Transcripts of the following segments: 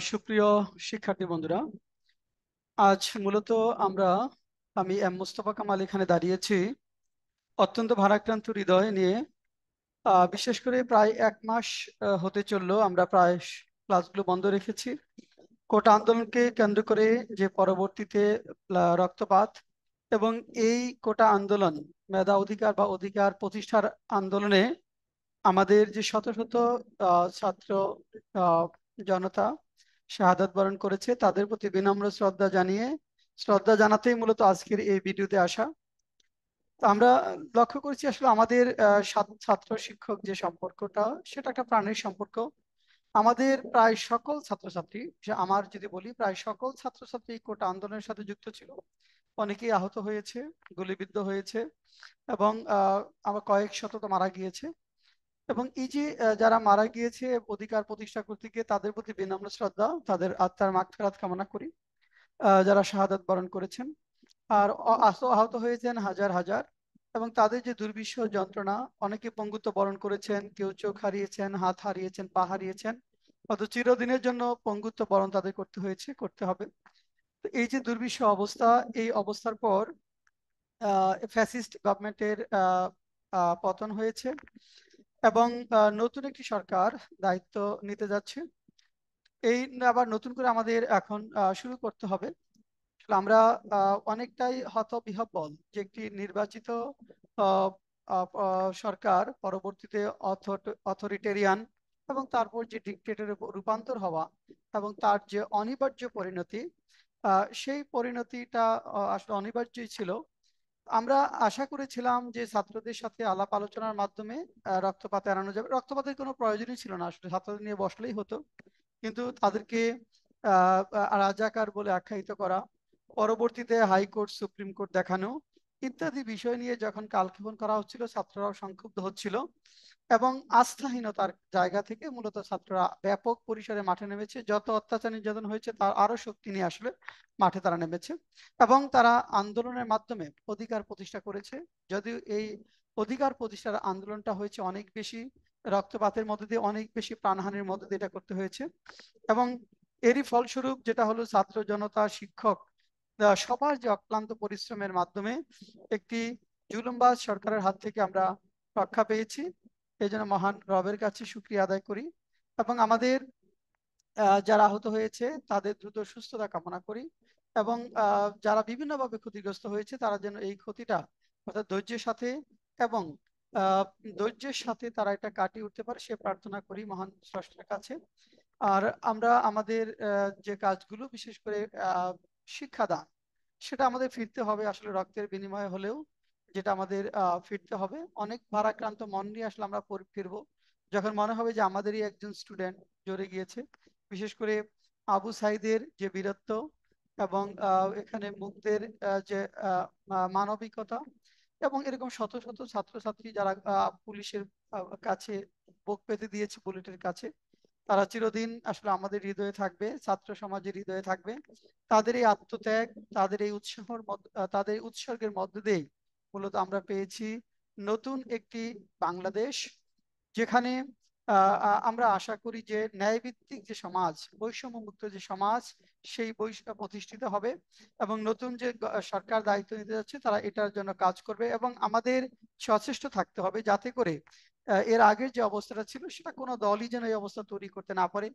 সুপ্রিয় শিক্ষার্থী বন্ধুরা, আজ মূলত আমরা আমি এম মোস্তফা কামাল এখানে দাঁড়িয়েছি অত্যন্ত ভারাক্রান্ত হৃদয় নিয়ে। বিশেষ করে প্রায় 1 মাস হতে চললো আমরা প্রায় ক্লাসগুলো বন্ধ রেখেছি কোটা আন্দোলনকে কেন্দ্র করে, যে পরবর্তীতে রক্তপাত এবং এই কোটা আন্দোলন মেধা অধিকার বা অধিকার প্রতিষ্ঠার আন্দোলনে আমাদের যে শত শত ছাত্র আহ, জনতা শাহাদাত বরণ করেছে, তাদের প্রতি বিনম্র শ্রদ্ধা জানাতেই মূলত আজকের এই ভিডিওতে আসা। তো আমরা লক্ষ্য করছি আসলে আমাদের ছাত্র শিক্ষক যে সম্পর্কটা, সেটা একটা প্রাণের সম্পর্ক। আমাদের প্রায় সকল ছাত্রছাত্রী, আমার যদি বলি প্রায় সকল ছাত্রছাত্রী এই কোটা আন্দোলনের সাথে যুক্ত ছিল। অনেকেই আহত হয়েছে, গুলিবিদ্ধ হয়েছে এবং আমার কয়েক শত তো মারা গিয়েছে। এবং এই যে যারা মারা গিয়েছে অধিকার প্রতিষ্ঠা করতে গিয়ে, তাদের প্রতি বিনম্র শ্রদ্ধা, তাদের আত্মার মাগফিরাত কামনা করি। যারা শাহাদাত বরণ করেছেন আর আহত হয়েছেন হাজার হাজার, এবং তাদের যে দুর্বিষহ যন্ত্রণা, অনেকে পঙ্গুত্ব বরণ করেছেন, কেউ চোখ হারিয়েছেন, হাত হারিয়েছেন, পা হারিয়েছেন, অত চিরদিনের জন্য পঙ্গুত্ব বরণ তাদের করতে হবে। তো এই যে দুর্বিষহ অবস্থা, এই অবস্থার পর ফ্যাসিস্ট গভর্নমেন্টের পতন হয়েছে এবং নতুন একটি সরকার দায়িত্ব নিতে যাচ্ছে। এই আবার নতুন করে আমাদের এখন শুরু করতে হবে। আসলে আমরা অনেকটাই হতবিহ্বল যে একটি নির্বাচিত আহ, সরকার পরবর্তীতে অথরিটেরিয়ান এবং তারপর যে ডিক্টেটরে রূপান্তর হওয়া এবং তার যে অনিবার্য পরিণতি, সেই পরিণতিটা আসলে অনিবার্যই ছিল। আমরা আশা করেছিলাম যে ছাত্রদের সাথে আলাপ আলোচনার মাধ্যমে রক্তপাত এড়ানো যাবে। রক্তপাতের কোনো প্রয়োজনই ছিল না, আসলে ছাত্রদের নিয়ে বসলেই হতো। কিন্তু তাদেরকে রাজাকার বলে আখ্যায়িত করা, পরবর্তীতে হাইকোর্ট সুপ্রিম কোর্ট দেখানো ইত্যাদি বিষয় নিয়ে যখন কালক্ষেপণ করা হচ্ছিল, ছাত্ররাও সংক্ষুব্ধ হচ্ছিল এবং আস্থাহীনতার জায়গা থেকে মূলত ছাত্ররা ব্যাপক পরিসরে মাঠে নেমেছে। যত অত্যাচার নির্যাতন হয়েছে তার আরো শক্তি নিয়ে আসলে মাঠে তারা নেমেছে এবং তারা আন্দোলনের মাধ্যমে অধিকার প্রতিষ্ঠা করেছে। যদিও এই অধিকার প্রতিষ্ঠার আন্দোলনটা হয়েছে অনেক বেশি রক্তপাতের মধ্যে দিয়ে, অনেক বেশি প্রাণহানির মধ্যে দিয়ে এটা করতে হয়েছে। এবং এরই ফলস্বরূপ যেটা হলো, ছাত্র জনতা, শিক্ষক, সবার যে অক্লান্ত পরিশ্রমের মাধ্যমে একটি জুলুমবাজ সরকারের হাত থেকে আমরা রক্ষা পেয়েছি। এই জন্য মহান রবের কাছে শুকরিয়া আদায় করি এবং আমাদের যারা আহত হয়েছে তাদের দ্রুত সুস্থতা কামনা করি। এবং যারা বিভিন্নভাবে ক্ষতিগ্রস্ত হয়েছে, তারা যেন এই ক্ষতিটা অর্থাৎ ধৈর্যের সাথে এবং আহ, ধৈর্যের সাথে তারা এটা কাটিয়ে উঠতে পারে, সে প্রার্থনা করি মহান স্রষ্টার কাছে। আর আমরা আমাদের যে কাজগুলো, বিশেষ করে শিক্ষাদান, সেটা আমাদের ফিরতে হবে আসলে রক্তের বিনিময়ে হলেও, যেটা আমাদের ফিরতে হবে। অনেক ভারাক্রান্ত মন নিয়ে আসলে আমরা ফিরবো যখন মনে হবে যে আমাদেরই একজন স্টুডেন্ট জ্বরে গিয়েছে। বিশেষ করে আবু সাইদের যে বীরত্ব এবং এখানে মুগ্ধের যে মানবিকতা, এবং এরকম শত শত ছাত্রছাত্রী যারা পুলিশের কাছে বুক পেতে দিয়েছে, বুলেটের কাছে, তারা চিরদিন আসলে আমাদের হৃদয়ে থাকবে, ছাত্র সমাজের হৃদয়ে থাকবে। তাদের এই আত্মত্যাগ, তাদের এই তাদের এই উৎসর্গের মধ্য দিয়েই মূলত আমরা পেয়েছি নতুন একটি বাংলাদেশ, যেখানে আমরা আশা করি যে ন্যায়ভিত্তিক যে সমাজ, বৈষম্য মুক্ত যে সমাজ, সেই প্রতিষ্ঠিত হবে। এবং নতুন যে সরকার দায়িত্ব নিতে যাচ্ছে, তারা এটার জন্য কাজ করবে এবং আমাদের সচেষ্ট থাকতে হবে যাতে করে এর আগের যে অবস্থাটা ছিল, সেটা কোনো দলই যেন এই অবস্থা তৈরি করতে না পারে,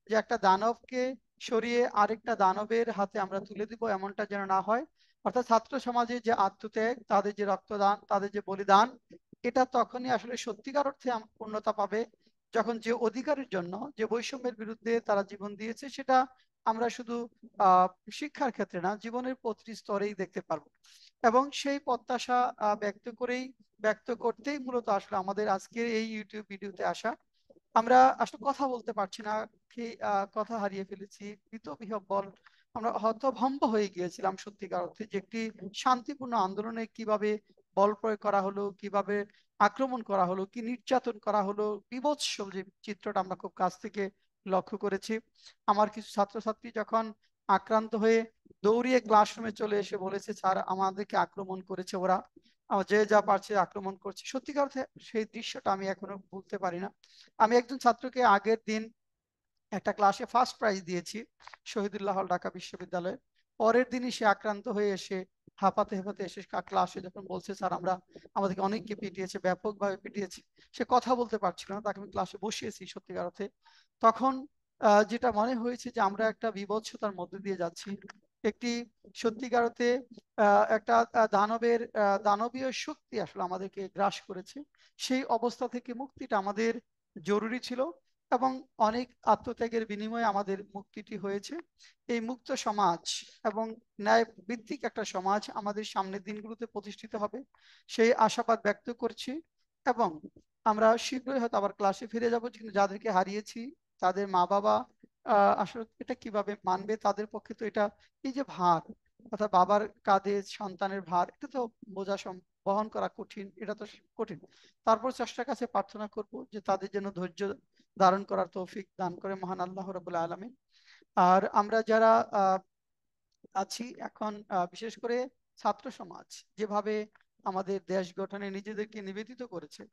যে একটা দানবকে সরিয়ে আরেকটা দানবের হাতে আমরা তুলে দিব, এমনটা যেন না হয়। অর্থাৎ ছাত্র সমাজের যে আত্মত্যাগ, তাদের যে রক্তদান, তাদের যে বলিদান, এটা তখনই আসলে সত্যিকার অর্থে পূর্ণতা পাবে যখন যে অধিকারের জন্য, যে বৈষম্যের বিরুদ্ধে তারা জীবন দিয়েছে, সেটা আমরা শুধু আহ শিক্ষার ক্ষেত্রে না, জীবনের প্রতিটি স্তরেই দেখতে পারবো। এবং সেই প্রত্যাশা ব্যক্ত করতেই মূলত আসলে আমাদের আজকের এই ইউটিউব ভিডিওতে আসা। আমরা আসলে কথা বলতে পারছি না, কি কথা হারিয়ে ফেলেছি, ভীত বিহ্বল, আমরা হতভম্ব হয়ে গিয়েছিলাম সত্যিকার অর্থে, যে একটি শান্তিপূর্ণ আন্দোলনে কিভাবে বল প্রয়োগ করা হলো, কিভাবে আক্রমণ করা হলো, কি নির্যাতন করা হলো, বীভৎস যে চিত্রটা আমরা খুব কাছ থেকে লক্ষ্য করেছি। আমার কিছু ছাত্রছাত্রী যখন আক্রান্ত হয়ে দৌড়িয়ে ক্লাসরুমে চলে এসে বলেছে, স্যার আমাদেরকে আক্রমণ করেছে ওরা, যে যা পারছে আক্রমণ করছে, সত্যিকার অর্থে সেই দৃশ্যটা আমি এখনো ভুলতে পারি না। আমি একজন ছাত্রকে আগের দিন একটা ক্লাসে ফার্স্ট প্রাইজ দিয়েছি, শহীদুল্লাহ হল ঢাকা বিশ্ববিদ্যালয়ে। পরের দিনই সে আক্রান্ত হয়ে এসে হাঁপাতে হাঁপাতে এসে ক্লাসে যখন বলছে, স্যার আমরা আমাদেরকে অনেককে পিটিয়েছে, ব্যাপকভাবে পিটিয়েছে, সে কথা বলতে পারছিল না, তাকে আমি ক্লাসে বসিয়েছি সত্যিকার অর্থে। তখন যেটা মনে হয়েছে যে আমরা একটা বিভৎসতার মধ্যে দিয়ে যাচ্ছি, একটি সত্যিকার অর্থে একটা দানবীয় শক্তি আসলে আমাদেরকে গ্রাস করেছে। সেই অবস্থা থেকে মুক্তিটা আমাদের জরুরি ছিল, এবং অনেক আত্মত্যাগের বিনিময়ে আমাদের মুক্তিটি হয়েছে। এই মুক্ত সমাজ এবং ন্যায় ভিত্তিক একটা সমাজ আমাদের সামনের দিনগুলোতে প্রতিষ্ঠিত হবে, সেই আশাবাদ ব্যক্ত করছি। এবং আমরা শীঘ্রই হয়তো আবার ক্লাসে ফিরে যাব, কিন্তু যাদেরকে হারিয়েছি তাদের মা বাবা আসলে এটা কিভাবে মানবে? তাদের পক্ষে তো এটা, এই যে ভার, অর্থাৎ বাবার কাঁধে সন্তানের ভার, এটা তো বহন করা কঠিন, এটা তো কঠিন। তারপর চেষ্টার কাছে প্রার্থনা করব যে তাদের জন্য ধৈর্য ধারণ করার তৌফিক দান করে মহান আল্লাহ রাব্বুল আলামিন। আর আমরা যারা আছি এখন, বিশেষ করে ছাত্র সমাজ যেভাবে আমাদের দেশ গঠনে নিজেদেরকে নিবেদিত করেছে,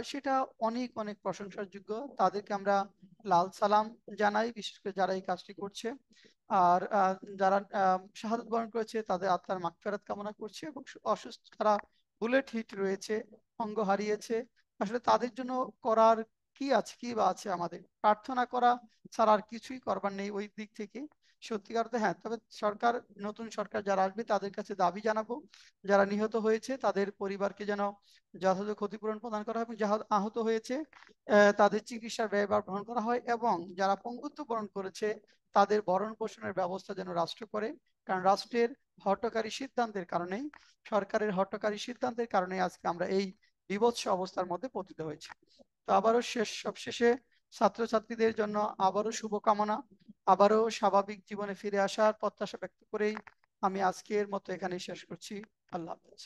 সেটা অনেক অনেক প্রশংসার যোগ্য। তাদেরকে আমরা লাল সালাম জানাই, বিশেষ করে যারা এই কাজটি করছে। আর যারা শাহাদাত বরণ করেছে তাদের আত্মার মাগফিরাত কামনা করছে, এবং অসুস্থ যারা বুলেট হিট রয়েছে, অঙ্গ হারিয়েছে, আসলে তাদের জন্য করার কি আছে, কি বা আছে? আমাদের প্রার্থনা করা ছাড়া আর কিছুই করবার নেই ওই দিক থেকে। সত্যিকার অর্থে হ্যাঁ, তবে সরকার, নতুন সরকার যারা আসবে তাদের কাছে দাবি জানাবো, যারা নিহত হয়েছে তাদের পরিবারকে যেন যথাযথ ক্ষতিপূরণ প্রদান করা হয়, এবং যারা আহত হয়েছে তাদের চিকিৎসার ব্যয়ভার গ্রহণ করা হয়, এবং যারা পঙ্গুত্ব বরণ করেছে তাদের ভরণ পোষণের ব্যবস্থা যেন রাষ্ট্র করে। কারণ রাষ্ট্রের হঠকারী সিদ্ধান্তের কারণেই, সরকারের হঠকারী সিদ্ধান্তের কারণে আজকে আমরা এই বিভৎস অবস্থার মধ্যে পতিত হয়েছি। তো আবারও সবশেষে ছাত্রছাত্রীদের জন্য আবারও শুভকামনা, আবারও স্বাভাবিক জীবনে ফিরে আসার প্রত্যাশা ব্যক্ত করেই আমি আজকের মতো এখানেই শেষ করছি। আল্লাহ হাফেজ।